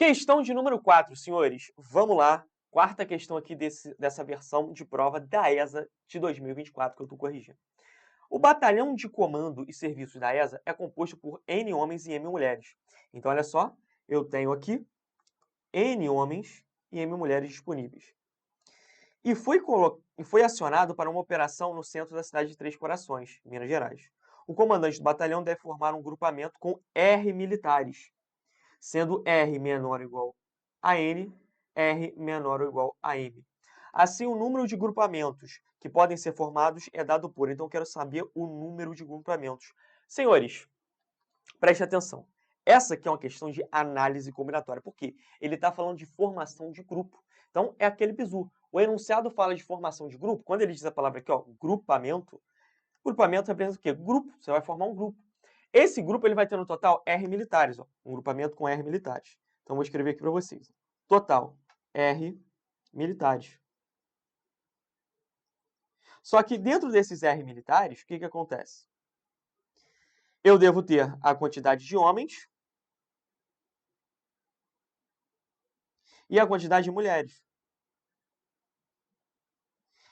Questão de número 4, senhores. Vamos lá. Quarta questão aqui dessa versão de prova da ESA de 2024 que eu estou corrigindo. O batalhão de comando e serviços da ESA é composto por N homens e M mulheres. Então, olha só, eu tenho aqui N homens e M mulheres disponíveis. E foi acionado para uma operação no centro da cidade de Três Corações, Minas Gerais. O comandante do batalhão deve formar um grupamento com R militares, sendo R menor ou igual a N, R menor ou igual a M. Assim, o número de grupamentos que podem ser formados é dado por. Então, eu quero saber o número de grupamentos. Senhores, preste atenção. Essa aqui é uma questão de análise combinatória. Por quê? Ele está falando de formação de grupo. Então, é aquele bizu. O enunciado fala de formação de grupo. Quando ele diz a palavra aqui, ó, grupamento representa o quê? Grupo. Você vai formar um grupo. Esse grupo ele vai ter no total R militares. Ó, um grupamento com R militares. Então, vou escrever aqui para vocês. Total, R militares. Só que dentro desses R militares, o que acontece? Eu devo ter a quantidade de homens e a quantidade de mulheres.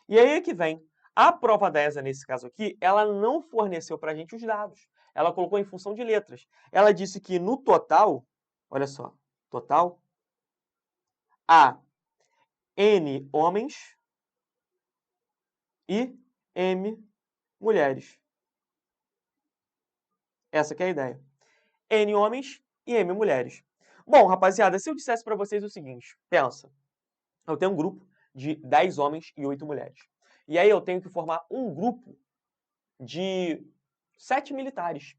E aí é que vem. A prova da ESA, nesse caso aqui, ela não forneceu para a gente os dados. Ela colocou em função de letras. Ela disse que no total, olha só, total, há N homens e M mulheres. Essa que é a ideia. N homens e M mulheres. Bom, rapaziada, se eu dissesse para vocês o seguinte, pensa, eu tenho um grupo de 10 homens e 8 mulheres. E aí eu tenho que formar um grupo de 7 militares,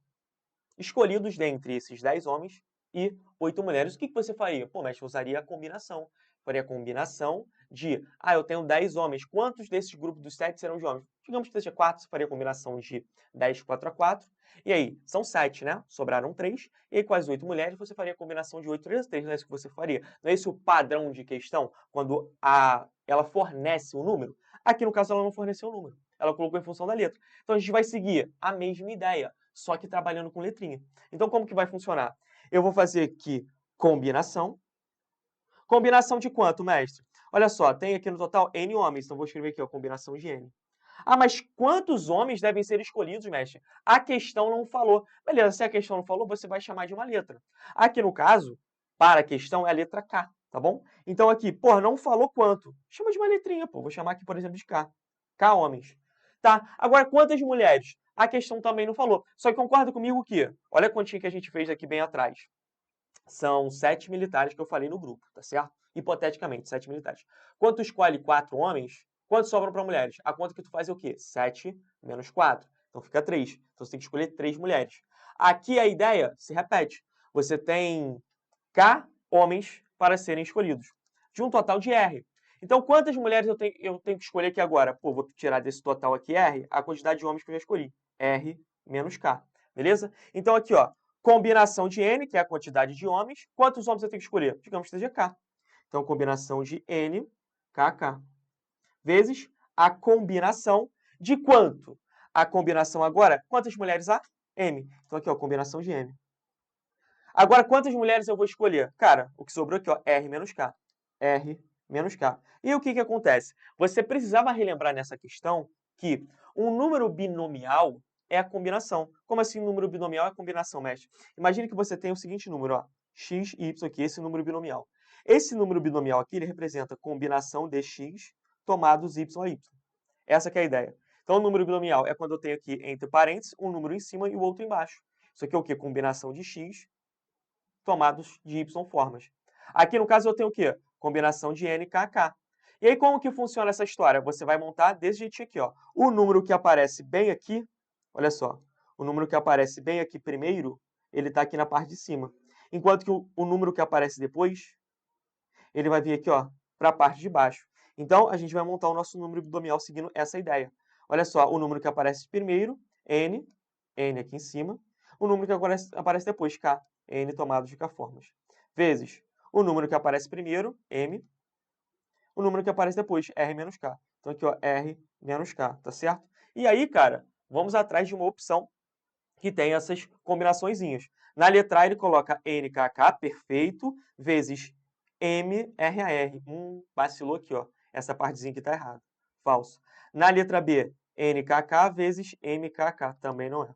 escolhidos dentre esses 10 homens e 8 mulheres. O que você faria? Pô, mestre, eu usaria a combinação. Faria a combinação de, eu tenho 10 homens, quantos desses grupos dos 7 serão de homens? Digamos que seja 4, você faria a combinação de 10, 4 a 4. E aí, são 7, né? Sobraram 3. E aí, com as 8 mulheres, você faria a combinação de 8, 3 a 3. Não é isso que você faria? Não é esse o padrão de questão, quando ela fornece um número? Aqui, no caso, ela não forneceu o número. Ela colocou em função da letra. Então, a gente vai seguir a mesma ideia, só que trabalhando com letrinha. Então, como que vai funcionar? Eu vou fazer aqui combinação. Combinação de quanto, mestre? Olha só, tem aqui no total N homens, então vou escrever aqui, ó, combinação de N. Mas quantos homens devem ser escolhidos, mestre? A questão não falou. Beleza, se a questão não falou, você vai chamar de uma letra. Aqui no caso, para a questão, é a letra K, tá bom? Então aqui, não falou quanto. Chama de uma letrinha, pô. Vou chamar aqui, por exemplo, de K. K homens. Tá? Agora, quantas mulheres? A questão também não falou. Só que concorda comigo que, olha a continha que a gente fez aqui bem atrás. São 7 militares que eu falei no grupo, tá certo? Hipoteticamente, 7 militares. Quando tu escolhe 4 homens, quantos sobram para mulheres? A conta que tu faz é o quê? 7 menos 4. Então fica 3. Então você tem que escolher 3 mulheres. Aqui a ideia se repete. Você tem K homens para serem escolhidos, de um total de R. Então, quantas mulheres eu tenho que escolher aqui agora? Pô, vou tirar desse total aqui R a quantidade de homens que eu já escolhi. R menos K. Beleza? Então, aqui, ó, combinação de N, que é a quantidade de homens. Quantos homens eu tenho que escolher? Digamos que seja K. Então, combinação de N, KK. Vezes a combinação de quanto? A combinação agora, quantas mulheres há? M. Então, aqui, ó, combinação de M. Agora, quantas mulheres eu vou escolher? Cara, o que sobrou aqui, ó, R menos K. R menos K. E o que acontece? Você precisava relembrar nessa questão que um número binomial é a combinação. Como assim número binomial é a combinação, mestre? Imagine que você tem o seguinte número, ó, x e y aqui, esse número binomial. Esse número binomial aqui, ele representa a combinação de x tomados y a y. Essa que é a ideia. Então, o número binomial é quando eu tenho aqui, entre parênteses, um número em cima e o outro embaixo. Isso aqui é o quê? Combinação de x tomados de y formas. Aqui, no caso, eu tenho o quê? Combinação de n, k, k. E aí, como que funciona essa história? Você vai montar desse jeitinho aqui, ó. O número que aparece bem aqui, olha só, o número que aparece bem aqui primeiro, ele está aqui na parte de cima. Enquanto que o número que aparece depois, ele vai vir aqui, ó, para a parte de baixo. Então, a gente vai montar o nosso número binomial seguindo essa ideia. Olha só, o número que aparece primeiro, n, n aqui em cima. O número que aparece depois, k, n tomados de k formas. Vezes o número que aparece primeiro, m. O número que aparece depois, r menos k. Então, aqui, ó, r menos k, tá certo? E aí, cara, vamos atrás de uma opção que tem essas combinaçõezinhas. Na letra A, ele coloca NKK, perfeito, vezes MRAR. Vacilou aqui, ó. Essa partezinha aqui tá errada. Falso. Na letra B, NKK vezes MKK. Também não é.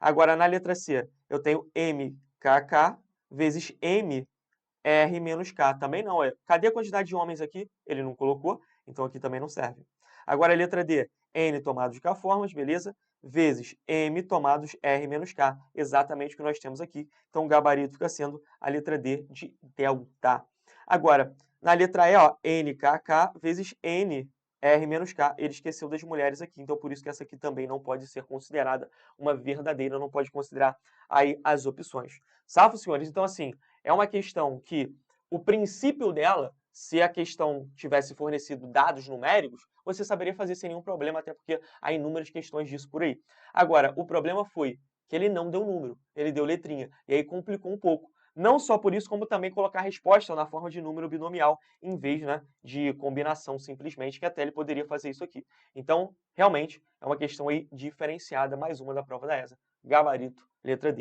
Agora, na letra C, eu tenho MKK vezes MR menos K. Também não é. Cadê a quantidade de homens aqui? Ele não colocou, então aqui também não serve. Agora, a letra D, N tomados K formas, beleza? Vezes M tomados R menos K. Exatamente o que nós temos aqui. Então, o gabarito fica sendo a letra D de delta. Agora, na letra E, ó, NKK vezes N R menos K. Ele esqueceu das mulheres aqui, então por isso que essa aqui também não pode ser considerada uma verdadeira, não pode considerar aí as opções. Safo, senhores? Então, assim, é uma questão que o princípio dela, se a questão tivesse fornecido dados numéricos, você saberia fazer sem nenhum problema, até porque há inúmeras questões disso por aí. Agora, o problema foi que ele não deu número, ele deu letrinha, e aí complicou um pouco. Não só por isso, como também colocar a resposta na forma de número binomial, em vez, né, de combinação simplesmente, que até ele poderia fazer isso aqui. Então, realmente, é uma questão aí diferenciada, mais uma da prova da ESA. Gabarito, letra D.